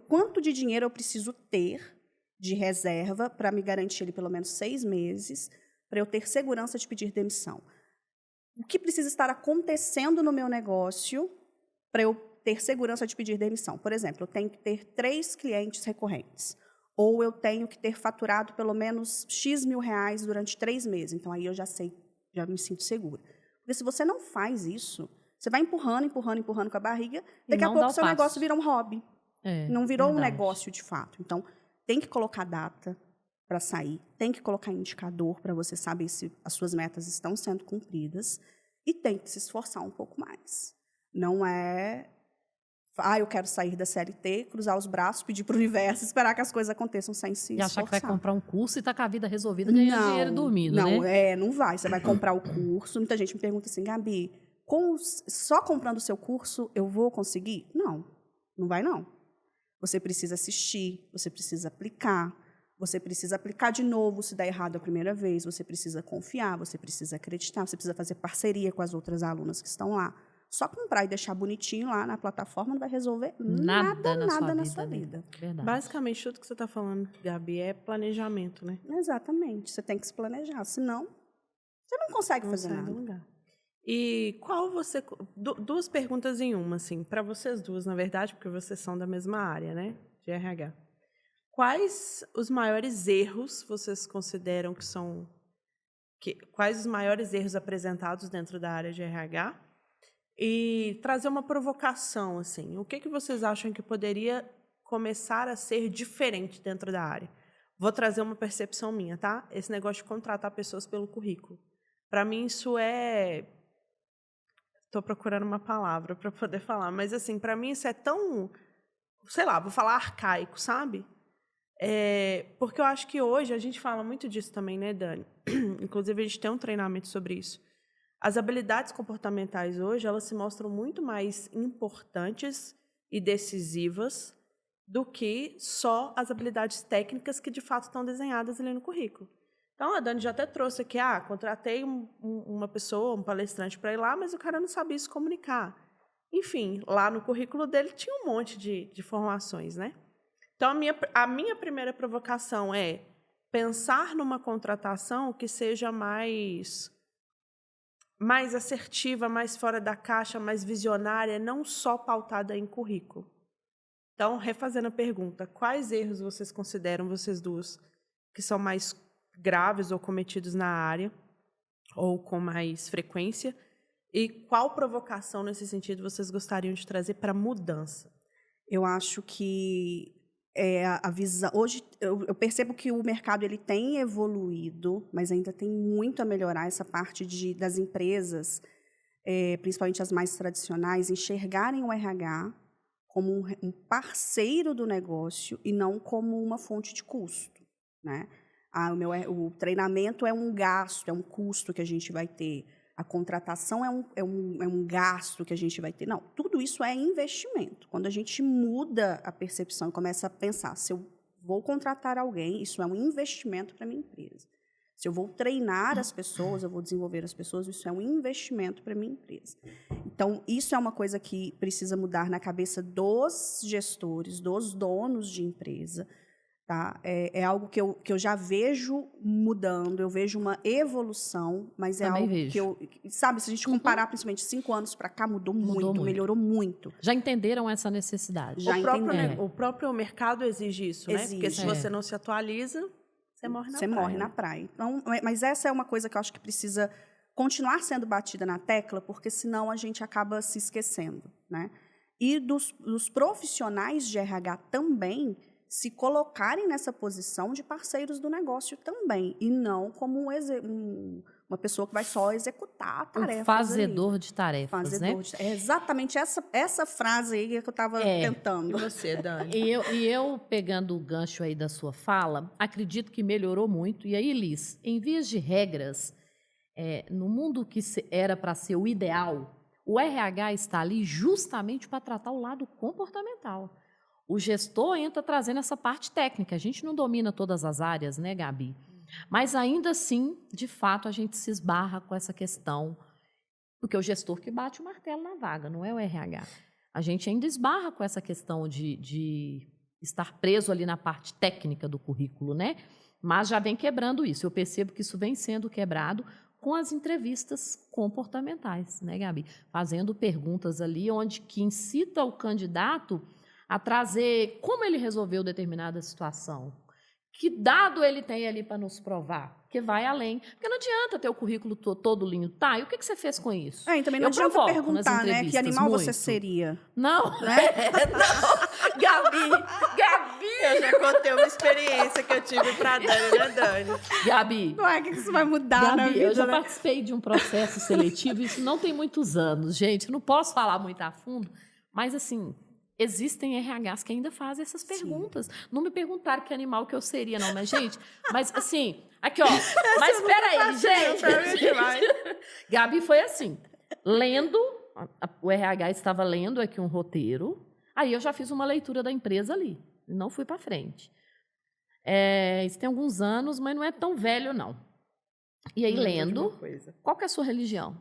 quanto de dinheiro eu preciso ter de reserva para me garantir ali pelo menos 6 meses, para eu ter segurança de pedir demissão? O que precisa estar acontecendo no meu negócio para eu ter segurança de pedir demissão? Por exemplo, eu tenho que ter 3 clientes recorrentes. Ou eu tenho que ter faturado pelo menos X mil reais durante 3 meses. Então, aí eu já sei, já me sinto segura. Porque se você não faz isso, você vai empurrando com a barriga, daqui a pouco o seu negócio vira um hobby. Não virou um negócio de fato. Então, tem que colocar data para sair, tem que colocar indicador para você saber se as suas metas estão sendo cumpridas e tem que se esforçar um pouco mais. Não é, eu quero sair da CLT, cruzar os braços, pedir para o universo, esperar que as coisas aconteçam sem se esforçar. E achar que vai comprar um curso e tá com a vida resolvida, ganhando dinheiro e dormindo, né? Não vai. Você vai comprar o curso. Muita gente me pergunta assim, Gabi, só comprando o seu curso eu vou conseguir? Não, não vai não. Você precisa assistir, você precisa aplicar de novo se der errado a primeira vez, você precisa confiar, você precisa acreditar, você precisa fazer parceria com as outras alunas que estão lá. Só comprar e deixar bonitinho lá na plataforma não vai resolver nada na sua vida. Verdade. Basicamente, tudo que você está falando, Gabi, é planejamento, né? Exatamente. Você tem que se planejar, senão você não consegue fazer sai do nada. lugar. E qual você... Duas perguntas em uma, assim, para vocês duas, na verdade, porque vocês são da mesma área, né? De RH. Quais os maiores erros vocês consideram que são... Quais os maiores erros apresentados dentro da área de RH? E trazer uma provocação, assim. O que vocês acham que poderia começar a ser diferente dentro da área? Vou trazer uma percepção minha, tá? Esse negócio de contratar pessoas pelo currículo. Para mim, isso é... Estou procurando uma palavra para poder falar, mas, assim, para mim isso é tão... Sei lá, vou falar arcaico, sabe? Porque eu acho que hoje a gente fala muito disso também, né, Dani? Inclusive, a gente tem um treinamento sobre isso. As habilidades comportamentais hoje, elas se mostram muito mais importantes e decisivas do que só as habilidades técnicas que de fato estão desenhadas ali no currículo. Então, a Dani já até trouxe aqui, contratei uma pessoa, um palestrante para ir lá, mas o cara não sabia se comunicar. Enfim, lá no currículo dele tinha um monte de formações, né? Então, a minha primeira provocação é pensar numa contratação que seja mais assertiva, mais fora da caixa, mais visionária, não só pautada em currículo. Então, refazendo a pergunta, quais erros vocês consideram, vocês duas, que são mais graves ou cometidos na área, ou com mais frequência, e qual provocação nesse sentido vocês gostariam de trazer para mudança? Eu acho que a visão... Hoje, eu percebo que o mercado ele tem evoluído, mas ainda tem muito a melhorar essa parte das empresas, principalmente as mais tradicionais, enxergarem o RH como um parceiro do negócio e não como uma fonte de custo, né? O treinamento é um gasto, é um custo que a gente vai ter. A contratação é um gasto que a gente vai ter. Não, tudo isso é investimento. Quando a gente muda a percepção e começa a pensar, se eu vou contratar alguém, isso é um investimento para a minha empresa. Se eu vou treinar as pessoas, eu vou desenvolver as pessoas, isso é um investimento para a minha empresa. Então, isso é uma coisa que precisa mudar na cabeça dos gestores, dos donos de empresa. Tá? É algo que eu já vejo mudando, eu vejo uma evolução, mas é Também algo vejo. que eu... Sabe, se a gente comparar, principalmente 5 anos para cá, mudou muito, melhorou muito. Já entenderam essa necessidade? O próprio mercado exige isso, né? Exige. Porque se você não se atualiza, você morre na praia. Você morre na praia. Então, mas essa é uma coisa que eu acho que precisa continuar sendo batida na tecla, porque senão a gente acaba se esquecendo, né? E dos profissionais de RH também se colocarem nessa posição de parceiros do negócio também, e não como uma pessoa que vai só executar tarefas. Um fazedor de tarefas, né? É exatamente essa frase aí que eu estava tentando. E você, Dani? E eu, pegando o gancho aí da sua fala, acredito que melhorou muito. E aí, Liz, em vias de regras, no mundo que era para ser o ideal, o RH está ali justamente para tratar o lado comportamental. O gestor entra trazendo essa parte técnica. A gente não domina todas as áreas, né, Gabi? Mas ainda assim, de fato, a gente se esbarra com essa questão, porque é o gestor que bate o martelo na vaga, não é o RH. A gente ainda esbarra com essa questão de estar preso ali na parte técnica do currículo, né? Mas já vem quebrando isso. Eu percebo que isso vem sendo quebrado com as entrevistas comportamentais, né, Gabi? Fazendo perguntas ali onde que incita o candidato a trazer como ele resolveu determinada situação. Que dado ele tem ali para nos provar? Que vai além. Porque não adianta ter o currículo todo lindo. Tá, e o que você fez com isso? E também não adianta perguntar, né? Que animal você seria? Não, não. Gabi! Eu já contei uma experiência que eu tive para a Dani, né, Dani? Gabi. Ué, o que isso vai mudar na vida? Eu já participei de um processo seletivo, isso não tem muitos anos, gente. Eu não posso falar muito a fundo, mas assim... Existem RHs que ainda fazem essas perguntas. Sim. Não me perguntaram que animal que eu seria, não, mas, gente, mas assim, aqui, ó. Mas espera aí, gente. Gabi foi assim, lendo, o RH estava lendo aqui um roteiro, aí eu já fiz uma leitura da empresa ali, não fui para frente. Isso tem alguns anos, mas não é tão velho, não. E aí, lendo, qual que é a sua religião?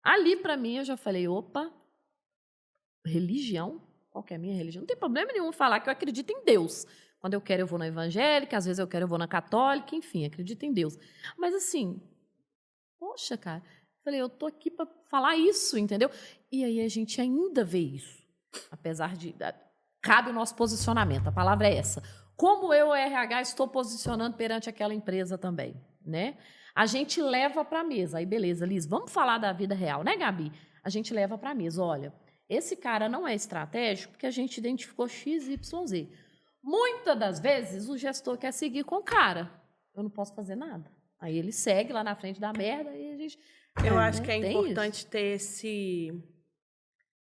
Ali, para mim, eu já falei, opa, religião? Qual que é a minha religião? Não tem problema nenhum falar que eu acredito em Deus. Quando eu quero, eu vou na evangélica, às vezes eu quero, eu vou na católica, enfim, acredito em Deus. Mas assim, poxa, cara, falei, eu tô aqui para falar isso, entendeu? E aí a gente ainda vê isso. Apesar de... Cabe o nosso posicionamento, a palavra é essa. Como eu, RH, estou posicionando perante aquela empresa também, né? A gente leva para a mesa. Aí, beleza, Liz, vamos falar da vida real, né, Gabi? A gente leva para a mesa, olha... Esse cara não é estratégico porque a gente identificou X, Y, Z. Muitas das vezes, o gestor quer seguir com o cara. Eu não posso fazer nada. Aí ele segue lá na frente da merda e a gente... Eu acho que é importante ter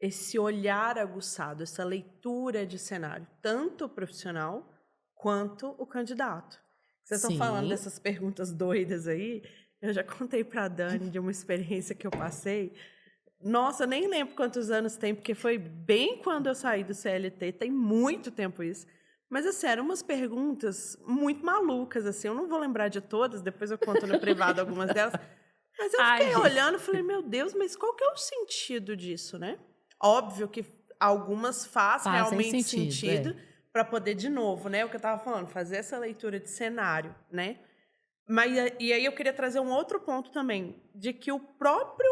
esse olhar aguçado, essa leitura de cenário, tanto o profissional quanto o candidato. Vocês estão falando dessas perguntas doidas aí. Eu já contei para a Dani de uma experiência que eu passei. Nossa, eu nem lembro quantos anos tem, porque foi bem quando eu saí do CLT, tem muito tempo isso. Mas, assim, eram umas perguntas muito malucas, assim, eu não vou lembrar de todas, depois eu conto no privado algumas delas. Mas eu fiquei olhando e falei, meu Deus, mas qual que é o sentido disso, né? Óbvio que algumas fazem realmente sentido para poder, de novo, né? O que eu estava falando, fazer essa leitura de cenário, né? Mas, e aí eu queria trazer um outro ponto também, de que o próprio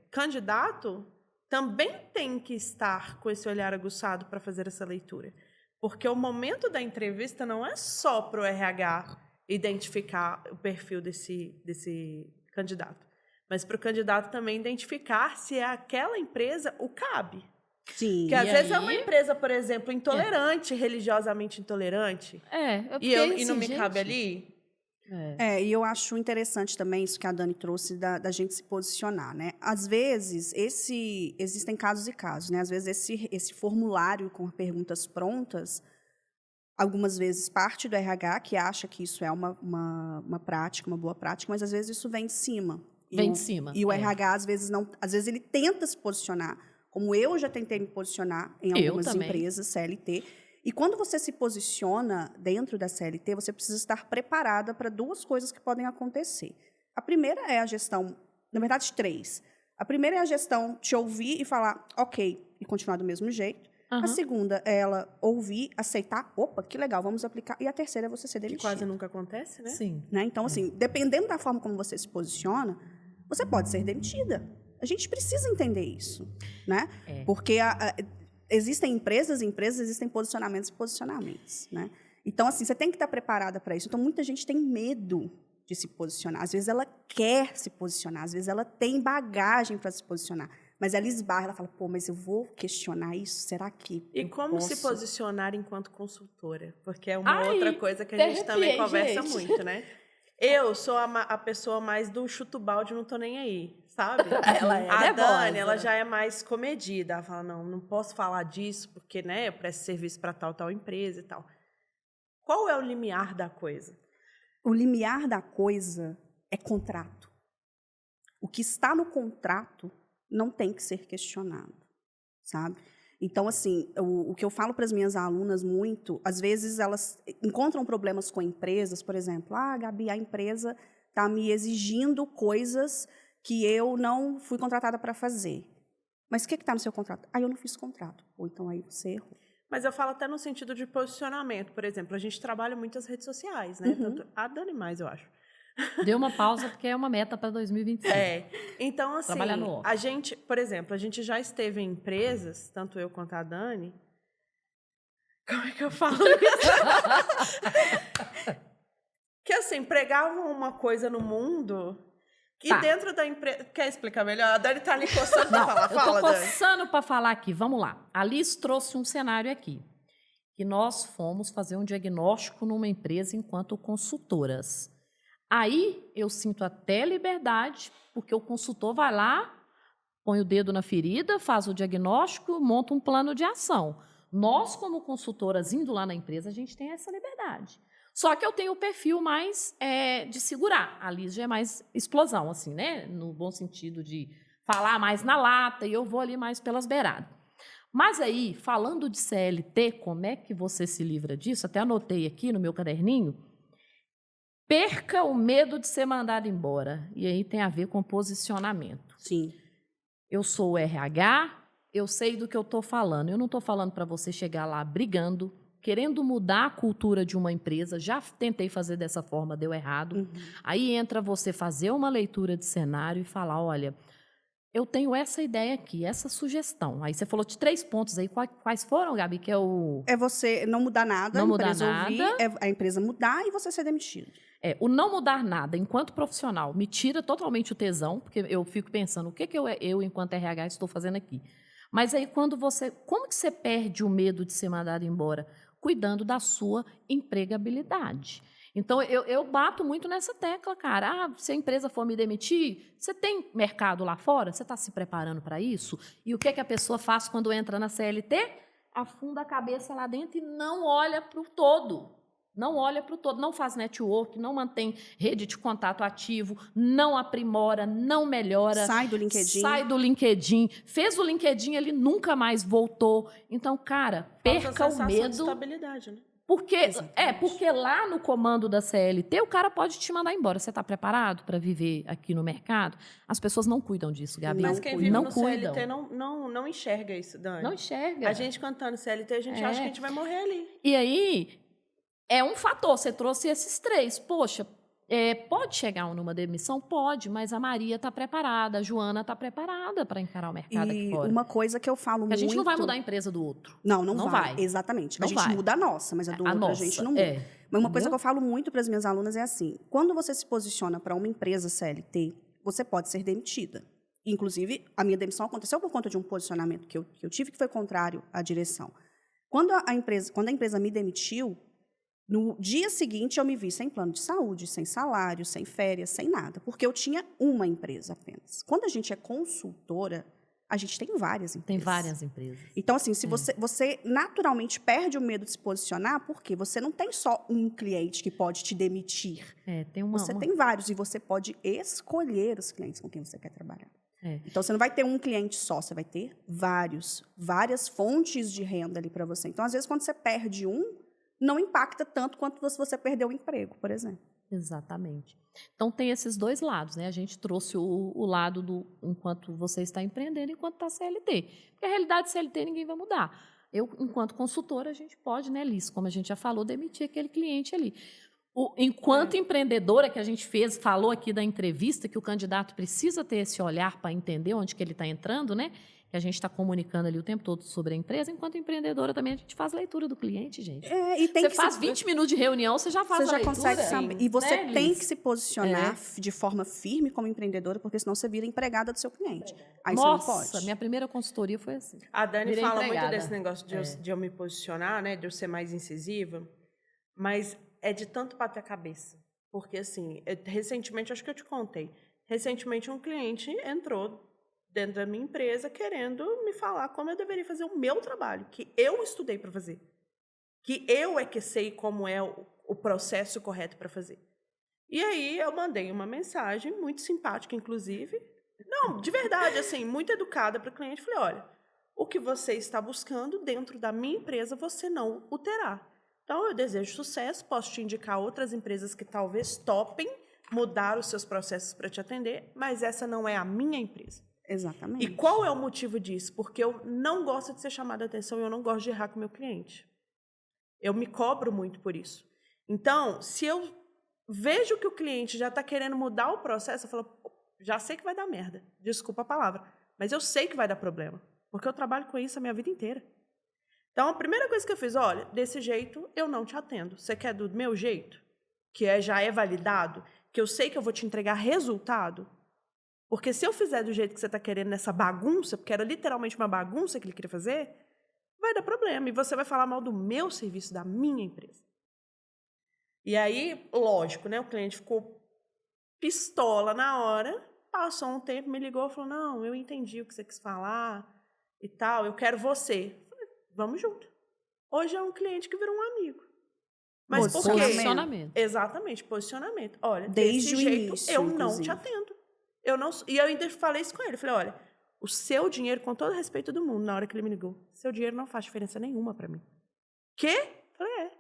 candidato também tem que estar com esse olhar aguçado para fazer essa leitura. Porque o momento da entrevista não é só para o RH identificar o perfil desse candidato, mas para o candidato também identificar se aquela empresa o cabe. Sim. Porque às vezes é uma empresa, por exemplo, intolerante, religiosamente intolerante. E não me cabe ali. E eu acho interessante também isso que a Dani trouxe da gente se posicionar, né? Às vezes, existem casos e casos, né? Às vezes, esse formulário com perguntas prontas, algumas vezes parte do RH, que acha que isso é uma prática, uma boa prática, mas às vezes isso vem de cima. E o RH, às vezes ele tenta se posicionar, como eu já tentei me posicionar em algumas empresas CLT. E quando você se posiciona dentro da CLT, você precisa estar preparada para duas coisas que podem acontecer. A primeira é a gestão, na verdade, 3. A primeira é a gestão te ouvir e falar, ok, e continuar do mesmo jeito. A segunda é ela ouvir, aceitar, opa, que legal, vamos aplicar. E a terceira é você ser demitido. Que quase nunca acontece, né? Sim. Né? Então, assim, dependendo da forma como você se posiciona, você pode ser demitida. A gente precisa entender isso, né? Porque existem empresas, existem posicionamentos, né? Então, assim, você tem que estar preparada para isso. Então, muita gente tem medo de se posicionar. Às vezes, ela quer se posicionar. Às vezes, ela tem bagagem para se posicionar. Mas ela esbarra, ela fala, pô, mas eu vou questionar isso? Será que E como se posicionar enquanto consultora? Porque é uma outra coisa que a gente também conversa muito, né? Eu sou a pessoa mais do chuto balde, não tô nem aí, sabe? A Dani, ela já é mais comedida. Ela fala, não posso falar disso, porque, né, eu presto serviço para tal empresa e tal. Qual é o limiar da coisa? O limiar da coisa é contrato. O que está no contrato não tem que ser questionado, sabe? Então, assim, o que eu falo para as minhas alunas muito, às vezes elas encontram problemas com empresas, por exemplo, Gabi, a empresa está me exigindo coisas que eu não fui contratada para fazer. Mas o que está no seu contrato? Eu não fiz contrato. Ou então aí você errou. Mas eu falo até no sentido de posicionamento. Por exemplo, a gente trabalha muito as redes sociais, né? Tanto a Dani mais, eu acho. Deu uma pausa porque é uma meta para 2025. Então, assim, a gente, por exemplo, a gente já esteve em empresas, tanto eu quanto a Dani. Como é que eu falo isso? Que, assim, pregavam uma coisa no mundo e dentro da empresa... Quer explicar melhor? A Dani tá ali coçando para falar. Eu tô coçando para falar aqui. Vamos lá. A Liz trouxe um cenário aqui. Que nós fomos fazer um diagnóstico numa empresa enquanto consultoras. Aí eu sinto até liberdade, porque o consultor vai lá, põe o dedo na ferida, faz o diagnóstico, monta um plano de ação. Nós, como consultoras, indo lá na empresa, a gente tem essa liberdade. Só que eu tenho o perfil mais de segurar. A Liz já é mais explosão, assim, né? No bom sentido de falar mais na lata, e eu vou ali mais pelas beiradas. Mas aí, falando de CLT, como é que você se livra disso? Até anotei aqui no meu caderninho. Perca o medo de ser mandado embora. E aí tem a ver com posicionamento. Sim. Eu sou o RH, eu sei do que eu estou falando. Eu não estou falando para você chegar lá brigando, querendo mudar a cultura de uma empresa. Já tentei fazer dessa forma, deu errado. Aí entra você fazer uma leitura de cenário e falar, olha, eu tenho essa ideia aqui, essa sugestão. Aí você falou de 3 pontos aí. Quais foram, Gabi? Que é o... É você não mudar nada, não mudar nada. A empresa mudar e você ser demitido. O não mudar nada, enquanto profissional, me tira totalmente o tesão, porque eu fico pensando, o que eu enquanto RH, estou fazendo aqui? Mas aí, como que você perde o medo de ser mandado embora? Cuidando da sua empregabilidade. Então, eu bato muito nessa tecla, cara. Se a empresa for me demitir, você tem mercado lá fora? Você está se preparando para isso? E o que a pessoa faz quando entra na CLT? Afunda a cabeça lá dentro e não olha para o todo. Não olha para o todo, não faz network, não mantém rede de contato ativo, não aprimora, não melhora. Sai do LinkedIn. Sai do LinkedIn. Fez o LinkedIn, ele nunca mais voltou. Então, cara, perca o sensação de medo. estabilidade, né? Porque lá no comando da CLT, o cara pode te mandar embora. Você está preparado para viver aqui no mercado? As pessoas não cuidam disso, Gabi. Mas quem vive não no cuidam. CLT não enxerga isso, Dani. Não enxerga. A gente cantando CLT, a gente acha que a gente vai morrer ali. E aí, é um fator. Você trouxe esses 3. Poxa, pode chegar numa demissão? Pode, mas a Maria está preparada, a Joana está preparada para encarar o mercado aqui fora. Uma coisa que eu falo Porque muito... a gente não vai mudar a empresa do outro. Não vai. Exatamente. Não a gente vai. muda a nossa, mas a do outro a gente não muda. Mas uma coisa que eu falo muito para as minhas alunas é assim, quando você se posiciona para uma empresa CLT, você pode ser demitida. Inclusive, a minha demissão aconteceu por conta de um posicionamento que eu tive que foi contrário à direção. Quando a empresa me demitiu, no dia seguinte eu me vi sem plano de saúde, sem salário, sem férias, sem nada, porque eu tinha uma empresa apenas. Quando a gente é consultora, a gente tem várias empresas. Tem várias empresas. Então, assim, se você naturalmente perde o medo de se posicionar, porque você não tem só um cliente que pode te demitir. Você tem vários e você pode escolher os clientes com quem você quer trabalhar. Então, você não vai ter um cliente só, você vai ter várias fontes de renda ali para você. Então, às vezes, quando você perde não impacta tanto quanto se você perder o emprego, por exemplo. Exatamente. Então, tem esses 2 lados, né? A gente trouxe o lado do enquanto você está empreendendo, enquanto está CLT. Porque a realidade CLT ninguém vai mudar. Eu, enquanto consultora, a gente pode, né, Liz, como a gente já falou, demitir aquele cliente ali. Enquanto empreendedora, que a gente falou aqui da entrevista, que o candidato precisa ter esse olhar para entender onde que ele está entrando, né? Que a gente está comunicando ali o tempo todo sobre a empresa. Enquanto empreendedora também, a gente faz leitura do cliente, gente. Você faz 20 minutos de reunião, você já faz a leitura. Você já consegue saber. E você né, tem Liz? que se posicionar de forma firme como empreendedora, porque senão você vira empregada do seu cliente. Aí Nossa, você não pode. minha primeira consultoria foi assim. A Dani Virei fala empregada. muito desse negócio de eu me posicionar, né? De eu ser mais incisiva. Mas é de tanto bater a cabeça. Porque, assim, recentemente, acho que eu te contei, recentemente um cliente entrou dentro da minha empresa querendo me falar como eu deveria fazer o meu trabalho, que eu estudei para fazer. Que eu é que sei como é o processo correto para fazer. E aí eu mandei uma mensagem muito simpática, inclusive. Não, de verdade, assim, muito educada para o cliente. Falei, olha, o que você está buscando dentro da minha empresa, você não o terá. Então, eu desejo sucesso, posso te indicar outras empresas que talvez topem mudar os seus processos para te atender, mas essa não é a minha empresa. Exatamente. E qual é o motivo disso? Porque eu não gosto de ser chamada a atenção e eu não gosto de errar com o meu cliente. Eu me cobro muito por isso. Então, se eu vejo que o cliente já está querendo mudar o processo, eu falo, já sei que vai dar merda, desculpa a palavra, mas eu sei que vai dar problema, porque eu trabalho com isso a minha vida inteira. Então, a primeira coisa que eu fiz, olha, desse jeito eu não te atendo. Você quer do meu jeito? Que já é validado? Que eu sei que eu vou te entregar resultado? Porque se eu fizer do jeito que você está querendo nessa bagunça, porque era literalmente uma bagunça que ele queria fazer, vai dar problema. E você vai falar mal do meu serviço, da minha empresa. E aí, lógico, né? O cliente ficou pistola na hora, passou um tempo, me ligou e falou, não, eu entendi o que você quis falar e tal, eu quero você. Vamos junto. Hoje é um cliente que virou um amigo. Mas por quê? Posicionamento. Exatamente, posicionamento. Olha, Desde desse o jeito início, eu não inclusive. te atendo. E eu ainda falei isso com ele. Falei, olha, o seu dinheiro, com todo respeito do mundo, na hora que ele me ligou, seu dinheiro não faz diferença nenhuma para mim. Quê? Falei,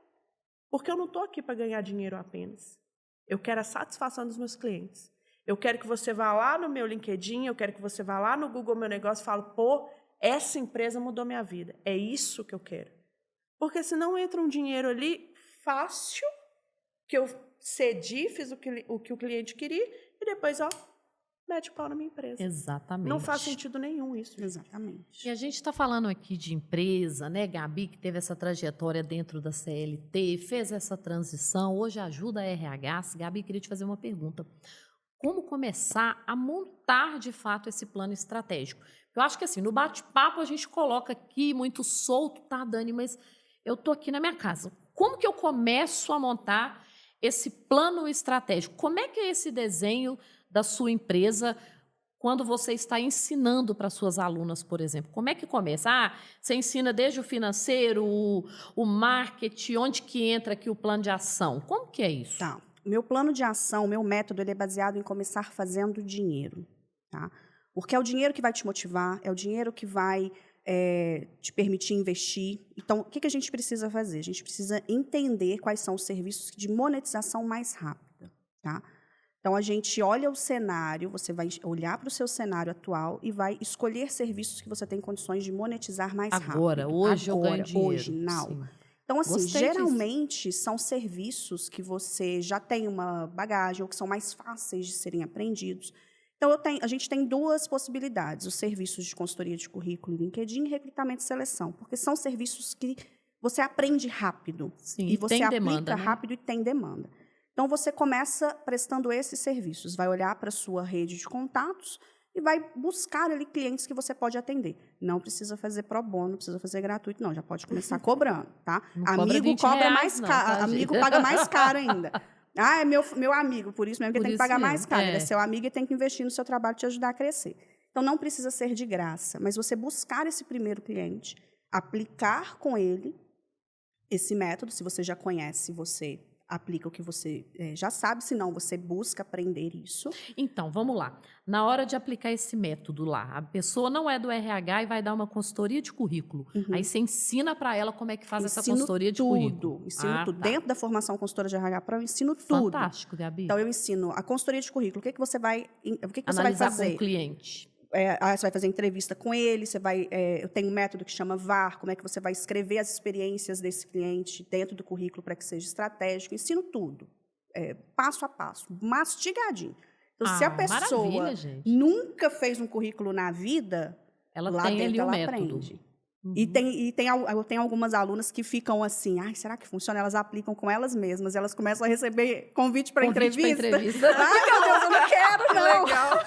porque eu não estou aqui para ganhar dinheiro apenas. Eu quero a satisfação dos meus clientes. Eu quero que você vá lá no meu LinkedIn, eu quero que você vá lá no Google Meu Negócio e fale, pô, essa empresa mudou minha vida. É isso que eu quero. Porque senão entra um dinheiro ali fácil, que eu cedi, fiz o que o cliente queria, e depois, mete o pau na minha empresa. Exatamente. Não faz sentido nenhum isso. Exatamente. E a gente está falando aqui de empresa, né, Gabi, que teve essa trajetória dentro da CLT, fez essa transição, hoje ajuda a RH. Gabi, queria te fazer uma pergunta. Como começar a montar, de fato, esse plano estratégico? Eu acho que, assim, no bate-papo a gente coloca aqui muito solto, tá, Dani? Mas eu tô aqui na minha casa. Como que eu começo a montar esse plano estratégico? Como é que é esse desenho da sua empresa? quando você está ensinando para suas alunas, por exemplo? Como é que começa? Você ensina desde o financeiro, o marketing, onde que entra aqui o plano de ação? Como que é isso? Tá. Meu plano de ação, meu método, ele é baseado em começar fazendo dinheiro, tá? Porque é o dinheiro que vai te motivar, é o dinheiro que vai te permitir investir. Então, o que a gente precisa fazer? A gente precisa entender quais são os serviços de monetização mais rápida, tá? Então, a gente olha o cenário, você vai olhar para o seu cenário atual e vai escolher serviços que você tem condições de monetizar mais rápido. Agora, hoje eu ganho dinheiro. Hoje, now. Sim. Então, assim, Gostei geralmente são serviços que você já tem uma bagagem ou que são mais fáceis de serem aprendidos. Então, a gente tem duas possibilidades, os serviços de consultoria de currículo, LinkedIn e recrutamento e seleção, porque são serviços que você aprende rápido. Sim, e você tem aplica demanda, né? rápido e tem demanda. Então, você começa prestando esses serviços, vai olhar para a sua rede de contatos e vai buscar ali clientes que você pode atender. Não precisa fazer pro bono, não precisa fazer gratuito, não, já pode começar cobrando, tá? Não cobra Amigo 20 cobra reais, mais não, caro, tá, amigo gente? paga mais caro ainda. Ah, é meu amigo, por isso mesmo que Por ele tem que isso pagar mais mesmo, caro. é. Ele é seu amigo e tem que investir no seu trabalho e te ajudar a crescer. Então, não precisa ser de graça, mas você buscar esse primeiro cliente, aplicar com ele esse método, se você já conhece, você aplica o que você já sabe, se não, você busca aprender isso. Então, vamos lá. Na hora de aplicar esse método lá, a pessoa não é do RH e vai dar uma consultoria de currículo. Aí você ensina para ela como é que faz essa consultoria de currículo. Ensino tudo. Tá. Dentro da formação consultora de RH Pro, eu ensino tudo. Fantástico, Gabi. Então, eu ensino a consultoria de currículo. O que você vai, você vai Analisar fazer? com o cliente. Você vai fazer entrevista com ele, eu tenho um método que chama VAR, como é que você vai escrever as experiências desse cliente dentro do currículo para que seja estratégico. Ensino tudo, passo a passo, mastigadinho. Então, se a pessoa maravilha, gente. nunca fez um currículo na vida, Ela lá tem dentro ali o ela método. aprende. Uhum. Eu tenho algumas alunas que ficam assim, será que funciona? Elas aplicam com elas mesmas, elas começam a receber convite para entrevista. Ai, meu Deus, eu não quero, não. Legal.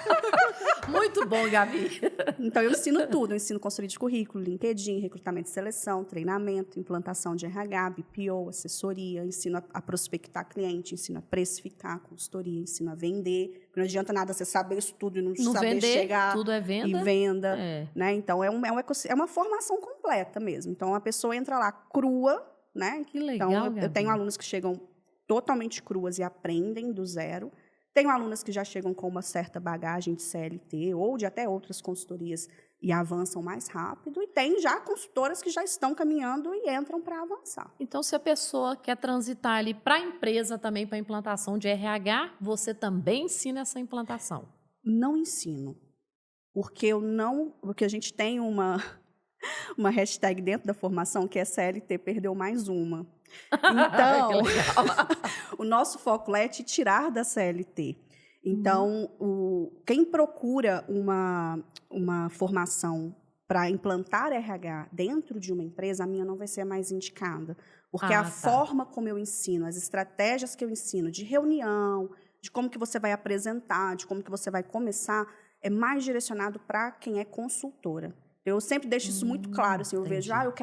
Muito bom, Gabi. Então, eu ensino tudo. Eu ensino consultoria de currículo, LinkedIn, recrutamento e seleção, treinamento, implantação de RH, BPO, assessoria. Ensino a prospectar cliente, ensino a precificar consultoria, ensino a vender. Não adianta nada você saber isso tudo e não saber vender, chegar tudo é venda. e venda. É. Né? Então, é uma formação completa mesmo. Então, a pessoa entra lá crua, né? Que legal, Então, eu Gabi. tenho alunos que chegam totalmente cruas e aprendem do zero. Tenho alunas que já chegam com uma certa bagagem de CLT ou de até outras consultorias e avançam mais rápido. E tem já consultoras que já estão caminhando e entram para avançar. Então, se a pessoa quer transitar ali para a empresa também, para a implantação de RH, você também ensina essa implantação? Não ensino. Porque a gente tem uma hashtag dentro da formação que é CLT perdeu mais uma. Então, o nosso foco lá é te tirar da CLT. Então, quem procura uma formação para implantar RH dentro de uma empresa, a minha não vai ser a mais indicada. Porque a forma como eu ensino, as estratégias que eu ensino de reunião, de como que você vai apresentar, de como que você vai começar, é mais direcionado para quem é consultora. Eu sempre deixo isso muito claro, assim, eu vejo, eu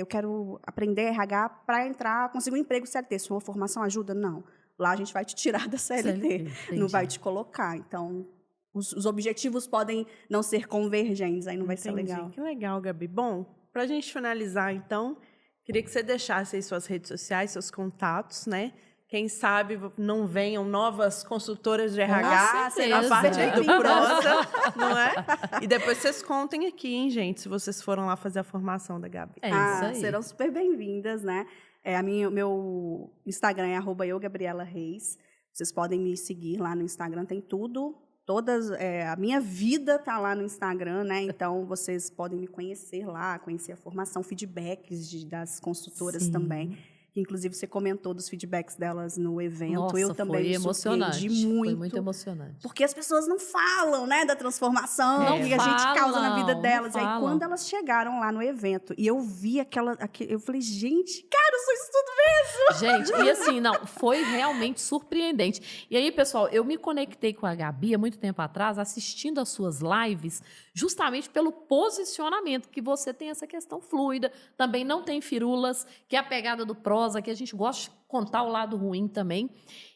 quero aprender RH para conseguir um emprego CLT. Sua formação ajuda? Não. Lá a gente vai te tirar da CLT, não vai te colocar. Então, os objetivos podem não ser convergentes, aí não vai ser legal. Que legal, Gabi. Bom, para a gente finalizar, então, queria que você deixasse aí suas redes sociais, seus contatos, né? Quem sabe não venham novas consultoras de RH a partir do Prosa, não é? E depois vocês contem aqui, hein, gente, se vocês foram lá fazer a formação da Gabi. É isso aí. Serão super bem-vindas, né? Meu Instagram é @eugabrielareis. Vocês podem me seguir lá no Instagram, tem tudo. A minha vida está lá no Instagram, né? Então, vocês podem me conhecer lá, conhecer a formação, feedbacks das consultoras também. Inclusive, você comentou dos feedbacks delas no evento. Nossa, eu também foi me emocionante. surpreendi muito. Foi muito emocionante. Porque as pessoas não falam, né, da transformação que a gente causa na vida delas. E aí, quando elas chegaram lá no evento, e eu vi eu falei, gente, cara, eu sou isso tudo mesmo! Gente, e assim, não, foi realmente surpreendente. E aí, pessoal, eu me conectei com a Gabi há muito tempo atrás, assistindo as suas lives, justamente pelo posicionamento, que você tem essa questão fluida, também não tem firulas, que é a pegada do prosa, que a gente gosta de contar o lado ruim também.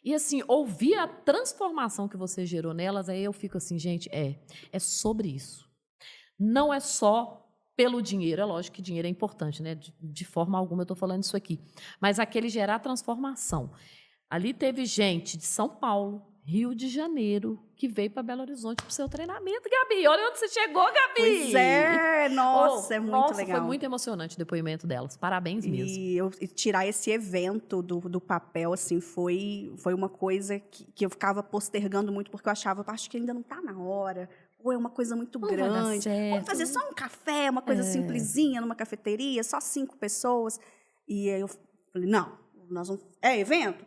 E assim, ouvir a transformação que você gerou nelas, aí eu fico assim, gente, é sobre isso. Não é só pelo dinheiro, é lógico que dinheiro é importante, né? De forma alguma eu estou falando isso aqui. Mas aquele gerar transformação. Ali teve gente de São Paulo, Rio de Janeiro, que veio para Belo Horizonte para o seu treinamento, Gabi. Olha onde você chegou, Gabi! Pois é, nossa, é muito legal. Foi muito emocionante o depoimento delas. Parabéns mesmo. E tirar esse evento do papel, assim, foi uma coisa que eu ficava postergando muito, porque eu achava, acho que ainda não está na hora, ou é uma coisa muito grande. Vamos fazer só um café, uma coisa simplesinha, numa cafeteria, só 5 pessoas. E aí eu falei, não, nós vamos... É evento?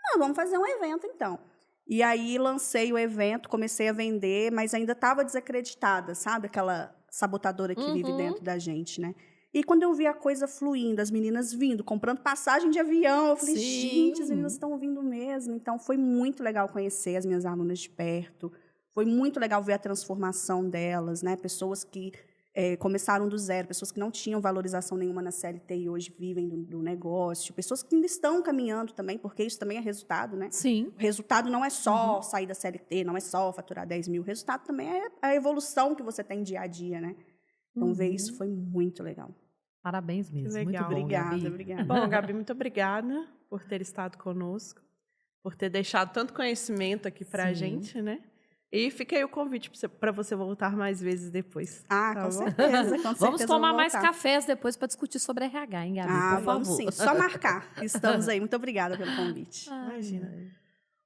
Não, vamos fazer um evento, então. E aí lancei o evento, comecei a vender, mas ainda estava desacreditada, sabe? Aquela sabotadora que vive dentro da gente, né? E quando eu vi a coisa fluindo, as meninas vindo, comprando passagem de avião, eu falei, gente, as meninas estão vindo mesmo. Então, foi muito legal conhecer as minhas alunas de perto. Foi muito legal ver a transformação delas, né? Pessoas que começaram do zero, pessoas que não tinham valorização nenhuma na CLT e hoje vivem do negócio, pessoas que ainda estão caminhando também, porque isso também é resultado, né? Sim. O resultado não é só sair da CLT, não é só faturar 10 mil, o resultado também é a evolução que você tem dia a dia, né? Então, ver isso foi muito legal. Parabéns mesmo. Legal. Muito bom, Gabi. Obrigada. Bom, Gabi, muito obrigada por ter estado conosco, por ter deixado tanto conhecimento aqui pra gente, né? E fica aí o convite para você voltar mais vezes depois. Ah, tá com bom? certeza, com Vamos certeza tomar vou mais voltar. cafés depois para discutir sobre RH, hein, Gabi? Ah, por vamos favor. sim. Só marcar. Estamos aí. Muito obrigada pelo convite. Imagina.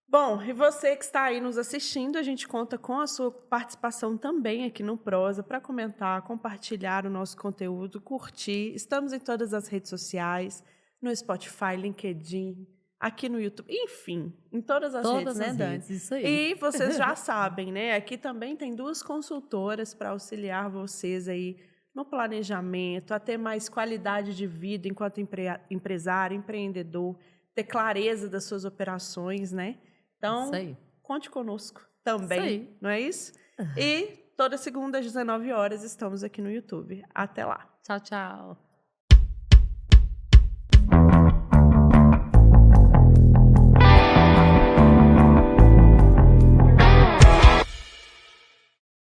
Bom, e você que está aí nos assistindo, a gente conta com a sua participação também aqui no Prosa para comentar, compartilhar o nosso conteúdo, curtir. Estamos em todas as redes sociais, no Spotify, LinkedIn, aqui no YouTube, enfim, em todas as redes, né, Dani? Isso aí. E vocês já sabem, né? Aqui também tem 2 consultoras para auxiliar vocês aí no planejamento, a ter mais qualidade de vida enquanto empresário, empreendedor, ter clareza das suas operações, né? Então, Isso aí. conte conosco também, Isso aí. não é isso? E toda segunda às 19 horas estamos aqui no YouTube. Até lá. Tchau, tchau.